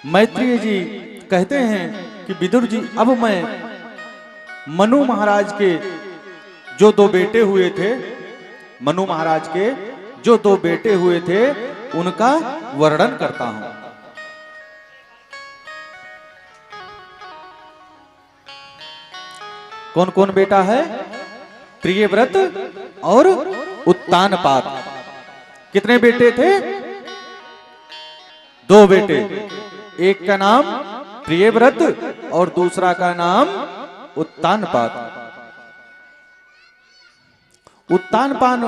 मैत्रेय जी कहते हैं कि विदुर जी, अब मैं मनु महाराज के जो दो बेटे हुए थे, मनु महाराज के जो दो बेटे हुए थे उनका वर्णन करता हूं। कौन कौन बेटा है? प्रियव्रत और उत्तानपाद। कितने बेटे थे? दो बेटे। एक का नाम प्रियव्रत और दूसरा का नाम उत्तानपाद। उत्तानपाद,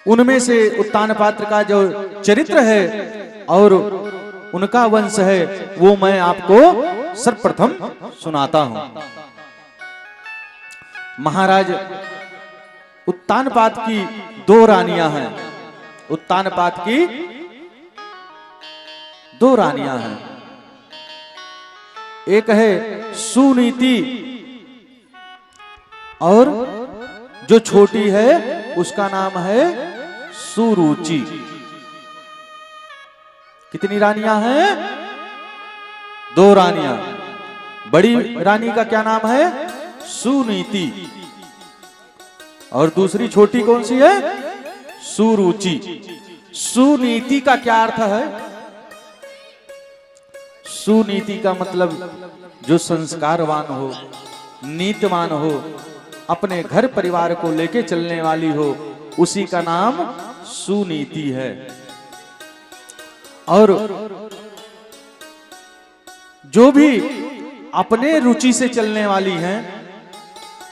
उनमें से उत्तानपाद का जो चरित्र है और उनका वंश है वो मैं आपको सर्वप्रथम सुनाता हूं। महाराज उत्तानपाद की दो रानियां हैं। उत्तानपाद की दो रानियां हैं। एक है सुनीति और जो छोटी है उसका नाम है सुरुचि। कितनी रानियां हैं? दो रानियां। बड़ी रानी का क्या नाम है? सुनीति। और दूसरी छोटी कौन सी है? सुरुचि। सुनीति का क्या अर्थ है? सुनीति का मतलब जो संस्कारवान हो, नीतिवान हो, अपने घर परिवार को लेके चलने वाली हो, उसी का नाम सुनीति है। और जो भी अपने रुचि से चलने वाली हैं,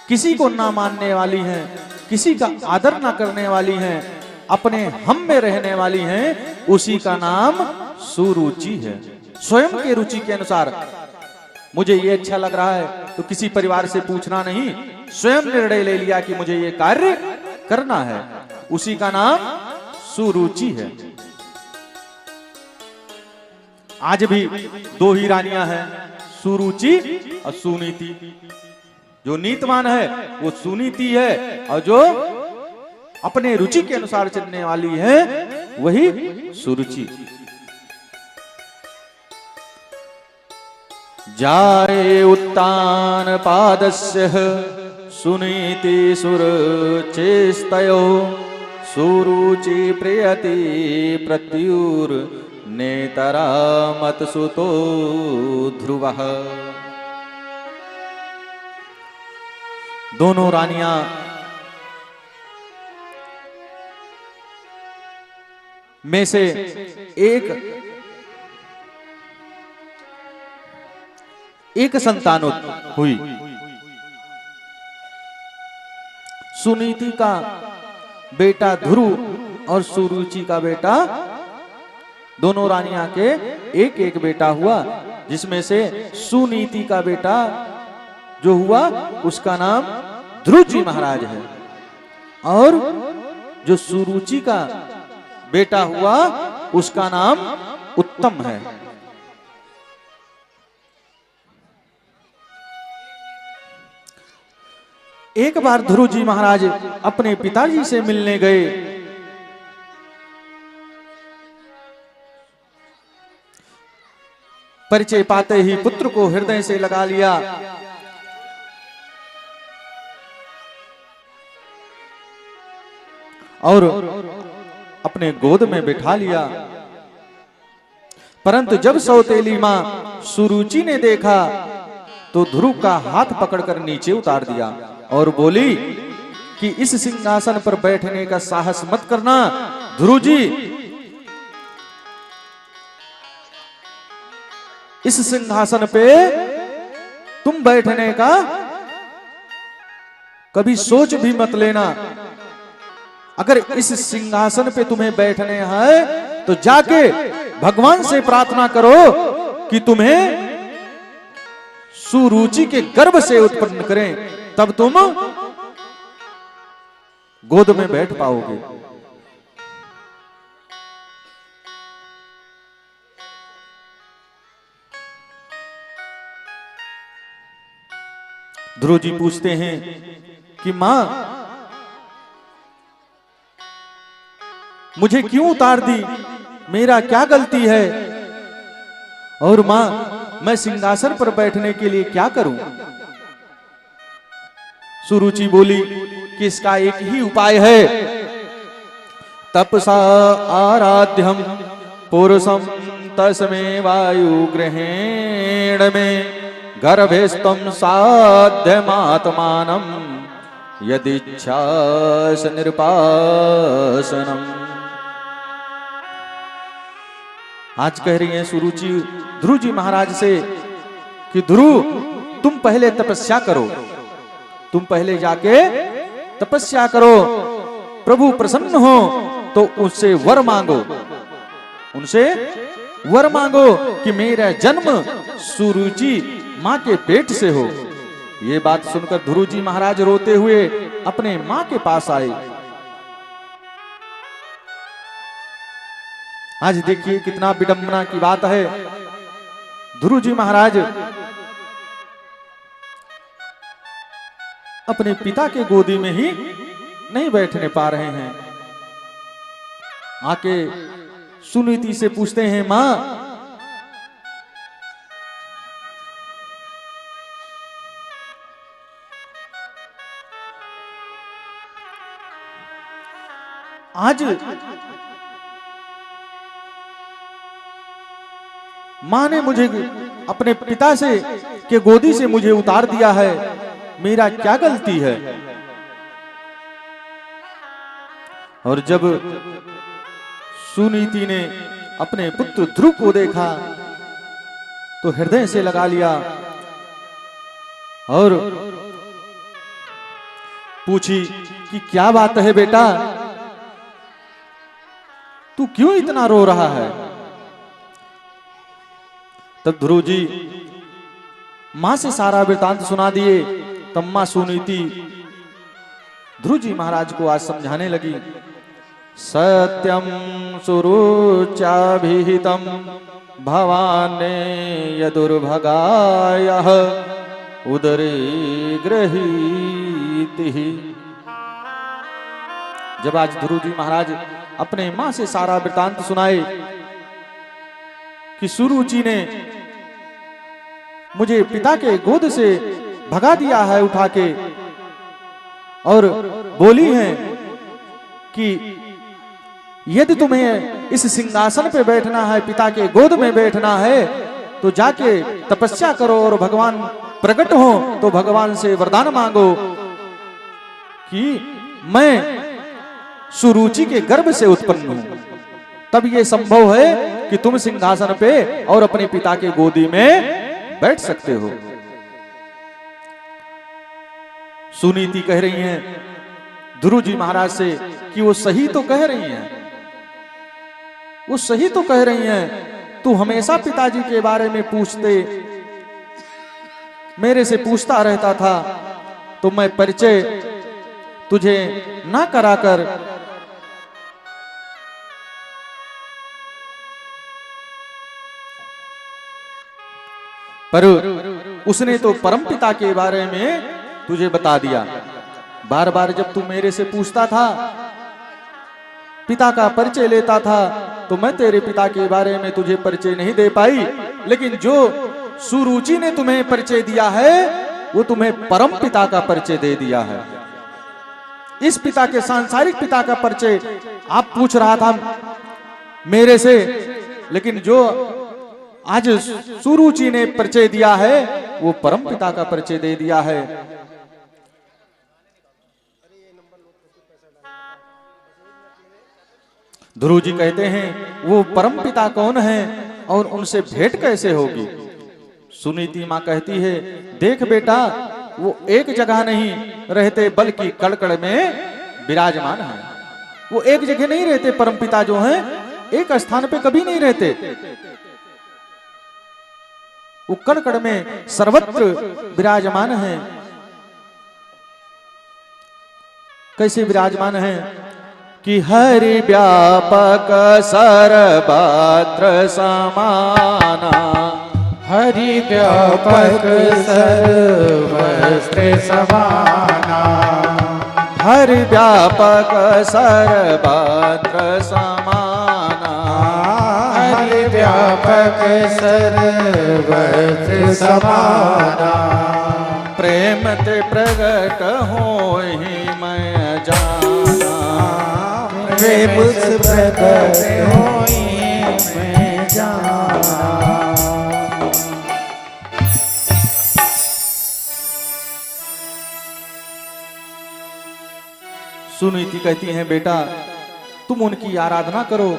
किसी को ना मानने वाली हैं, किसी का आदर ना करने वाली हैं, अपने हम में रहने वाली हैं, उसी का नाम सुरुचि है। स्वयं के रुचि के अनुसार मुझे ये अच्छा लग रहा है तो किसी परिवार से पूछना नहीं, स्वयं निर्णय ले लिया कि मुझे ये कार्य करना है, उसी का नाम सुरुचि है। आज भी दो ही रानियां हैं, सुरुचि और सुनीति। जो नीतिवान है वो सुनीति है और जो अपने रुचि के अनुसार चलने वाली है वही सुरुचि। जाये उत्तानपादस्य सुनीति सुरुचिस्तयो सुरुचि प्रियति प्रत्युर नेतरा मतसुतो ध्रुवः। दोनों रानियां में से एक संतान हुई। सुनीति का बेटा ध्रुव और सुरुचि का बेटा, दोनों रानियां के एक एक बेटा हुआ, जिसमें से सुनीति का बेटा जो हुआ उसका नाम ध्रुव जी महाराज है और जो सुरुचि का बेटा हुआ उसका नाम उत्तम है। एक बार ध्रुव जी महाराज अपने पिताजी से मिलने गए। परिचय पाते ही पुत्र को हृदय से लगा लिया। और अपने गोद में बिठा लिया। परंतु जब सौतेली मां सुरुचि ने देखा तो ध्रुव का हाथ पकड़कर नीचे उतार दिया और बोली कि इस सिंहासन पर बैठने का साहस मत करना ध्रुव जी, इस सिंहासन पे तुम बैठने का कभी सोच भी मत लेना। अगर इस सिंहासन पे तुम्हें बैठने हैं तो जाके भगवान से प्रार्थना करो कि तुम्हें सुरुचि के गर्भ से उत्पन्न करें, तब तुम गोद में बैठ पाओगे। ध्रुव जी पूछते हैं कि मां मुझे क्यों उतार दी, मेरा क्या गलती है, और मां मैं सिंहासन पर बैठने के लिए क्या करूं? सुरुचि बोली कि इसका एक ही उपाय है, तपसा आराध्यम पुरुषम तस्मे वायु ग्रहेण में गर्भेस्तम साध्यमात्मानम यदिच्छास निरुपासनम। आज कह रही हैं सुरुचि ध्रुव जी महाराज से कि ध्रुव तुम पहले तपस्या करो, तुम पहले जाके तपस्या करो, प्रभु प्रसन्न हो तो उससे वर मांगो, उनसे वर मांगो कि मेरा जन्म सुरुचि मां के पेट से हो। ये बात सुनकर ध्रुव जी महाराज रोते हुए अपने मां के पास आए। आज देखिए कितना विडंबना की बात है, ध्रुव जी महाराज अपने पिता के गोदी में ही नहीं बैठने पा रहे हैं। आके सुनीति से पूछते हैं, मां आज मां ने मुझे अपने पिता से के गोदी से मुझे उतार दिया है, मेरा क्या गलती है? और जब सुनीति ने अपने पुत्र ध्रुव को देखा तो हृदय से लगा लिया और पूछी कि क्या बात है बेटा, तू क्यों इतना रो रहा है? तब ध्रुव जी मां से सारा वृतांत सुना दिए। तब मां सुनीति ध्रुव जी महाराज को आज समझाने लगी। सत्यम सुरुचाभिहितम भवाने यदुर्भगायः उदरे गृहीतिः। जब आज ध्रुव जी महाराज अपने मां से सारा वृतांत सुनाए कि सुरुचि ने मुझे पिता के गोद से भगा दिया है उठा के, और बोली है कि यदि तुम्हें इस सिंहासन पे बैठना है, पिता के गोद में बैठना है, तो जाके तपस्या करो और भगवान प्रकट हो तो भगवान से वरदान मांगो कि मैं सुरुचि के गर्भ से उत्पन्न हूं, तब ये संभव है कि तुम सिंहासन पे और अपने पिता के गोदी में बैठ सकते हो। सुनीति कह रही हैं ध्रुव जी महाराज से कि वो सही तो कह रही हैं, वो सही तो कह रही हैं, तू हमेशा पिताजी के बारे में मेरे से पूछता रहता था, तो मैं परिचय तुझे ना कराकर पर उसने तो परमपिता के बारे में तुझे बता दिया। बार बार जब तू मेरे से पूछता था, पिता का परिचय लेता था, तो मैं तेरे पिता के बारे में तुझे परिचय नहीं दे पाई, लेकिन जो सुरुचि ने तुम्हें परिचय दिया है वो तुम्हें परम पिता का परिचय दे दिया है। इस पिता के सांसारिक पिता का परिचय आप पूछ रहा था मेरे से, लेकिन जो आज सुरुचि ने परिचय दिया है वो परम पिता का परिचय दे दिया है। ध्रुव जी कहते हैं वो परम पिता कौन है और उनसे भेंट कैसे होगी? सुनीति मां कहती है, देख बेटा, वो एक जगह नहीं रहते बल्कि कड़कड़ में विराजमान है। वो एक जगह नहीं रहते, परमपिता जो हैं एक स्थान पे कभी नहीं रहते, वो कड़कड़ में सर्वत्र विराजमान है। कैसे विराजमान है कि हरि व्यापक सर्वत्र समाना, हरि व्यापक सर्वत्र समाना, हरि व्यापक सर्वत्र समाना, व्यापक सर्वत्र समाना। प्रेम ते प्रगट होहि मैं जाना। प्रेम से प्रगट होई मैं जाना। सुनीति कहती हैं, बेटा तुम उनकी आराधना करो,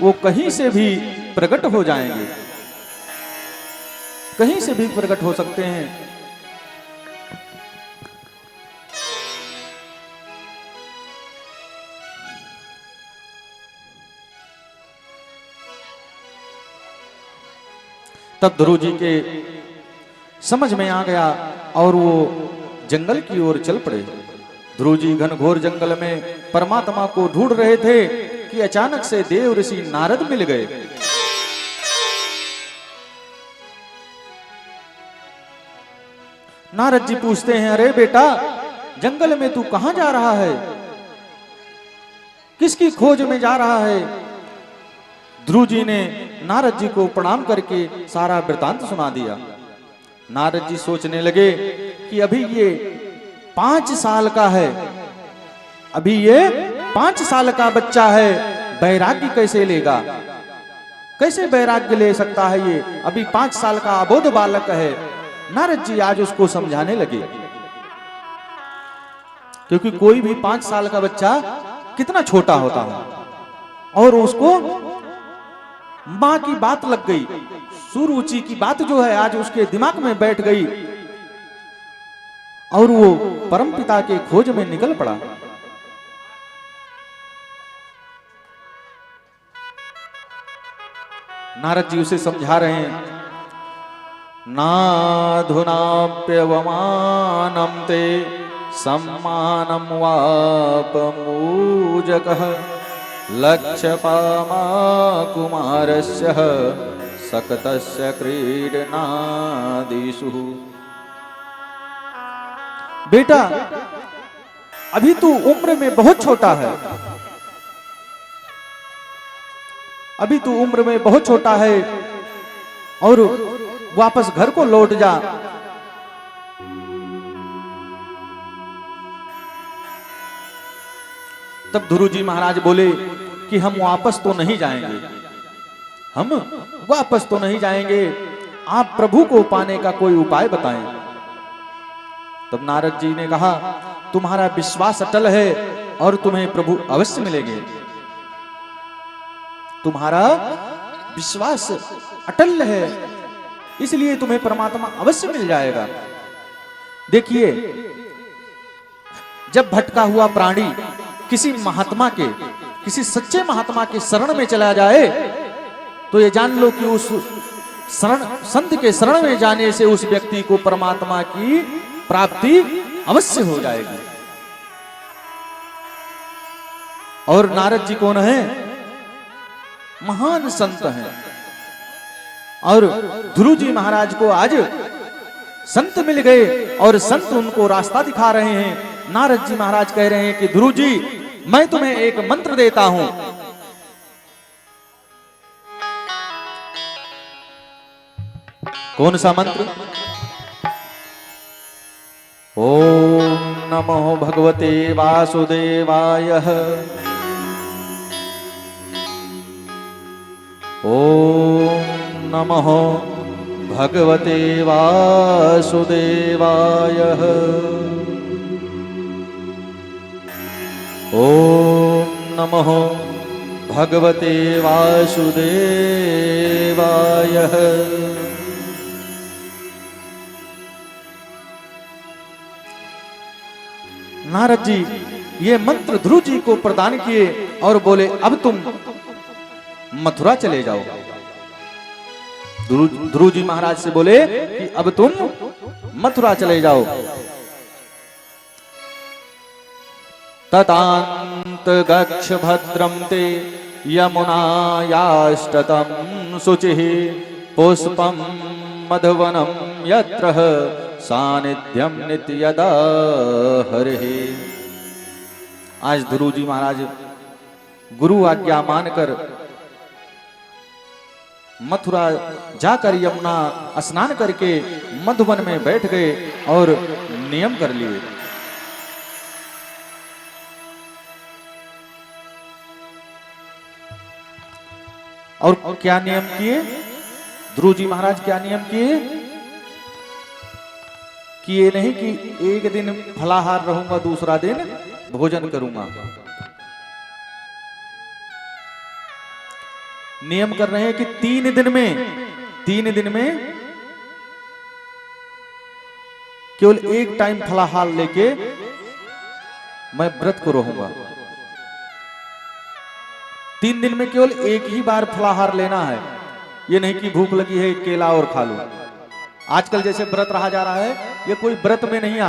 वो कहीं से भी प्रकट हो जाएंगे, कहीं से भी प्रकट हो सकते हैं। तब ध्रुव जी के समझ में आ गया और वो जंगल की ओर चल पड़े। ध्रुव जी घनघोर जंगल में परमात्मा को ढूंढ रहे थे कि अचानक से देव ऋषि नारद मिल गए। नारद जी पूछते हैं, अरे बेटा जंगल में तू कहां जा रहा है, किसकी खोज में जा रहा है? ध्रुव जी ने नारद जी को प्रणाम करके सारा वृतांत सुना दिया। नारद जी सोचने लगे कि अभी ये 5 साल का है, अभी ये 5 साल का बच्चा है, वैराग्य कैसे लेगा, कैसे वैराग्य ले सकता है ये, अभी 5 साल का अबोध बालक है। नारद जी आज उसको समझाने लगे, क्योंकि कोई भी 5 साल का बच्चा कितना छोटा होता है, और उसको मां की बात लग गई, सुरुचि की बात जो है आज उसके दिमाग में बैठ गई, और वो परमपिता के खोज में निकल पड़ा। नारद जी उसे समझा रहे हैं, नाधुनाप्यवमानं ते सम्मानं वापमूजकः लक्ष्यपामा कुमारस्य सकतस्य क्रीडनादिषु। बेटा अभी तू उम्र में बहुत छोटा है, अभी तू उम्र में बहुत छोटा है, और वापस घर को लौट जा। तब ध्रुव जी महाराज बोले कि हम वापस तो नहीं जाएंगे, हम वापस तो नहीं जाएंगे, आप प्रभु को पाने का कोई उपाय बताएं। तब नारद जी ने कहा, तुम्हारा विश्वास अटल है और तुम्हें प्रभु अवश्य मिलेंगे, तुम्हारा विश्वास अटल है इसलिए तुम्हें परमात्मा अवश्य मिल जाएगा। देखिए जब भटका हुआ प्राणी किसी महात्मा के, किसी सच्चे महात्मा के शरण में चला जाए तो ये जान लो कि उस शरण, संत के शरण में जाने से उस व्यक्ति को परमात्मा की प्राप्ति अवश्य हो जाएगी। और नारद जी कौन है? महान संत हैं, और ध्रुव जी महाराज को आज संत मिल गए और संत उनको रास्ता दिखा रहे हैं। नारद जी महाराज कह रहे हैं कि ध्रुव जी मैं तुम्हें एक मंत्र देता हूं, कौन सा मंत्र? ओम नमो भगवते वासुदेवाय, ओम नमः भगवते वासुदेवाय, ओम नमः भगवते वासुदेवाय। नारद जी ये मंत्र ध्रुव जी को प्रदान किए और बोले अब तुम मथुरा चले जाओ। ध्रुव जी महाराज से बोले कि अब तुम मथुरा चले जाओ। ततांत गच्छ भद्रम ते यमुनायाष्टतम शुचिः पुष्पम मधुवनम यत्र सानिध्यम नित्यदा हरिः। आज ध्रुव जी महाराज गुरु आज्ञा मानकर मथुरा जाकर यमुना स्नान करके मधुबन में बैठ गए और नियम कर लिए। और क्या नियम किए ध्रुव जी महाराज? क्या नियम किए कि ये नहीं कि एक दिन फलाहार रहूंगा दूसरा दिन भोजन करूंगा। नियम कर रहे हैं कि 3 दिन में केवल एक टाइम फलाहार लेके मैं व्रत को रहूंगा। 3 दिन में केवल एक ही बार फलाहार लेना है। ये नहीं कि भूख लगी है केला और खा लूं। आजकल जैसे व्रत रहा जा रहा है, ये कोई व्रत में नहीं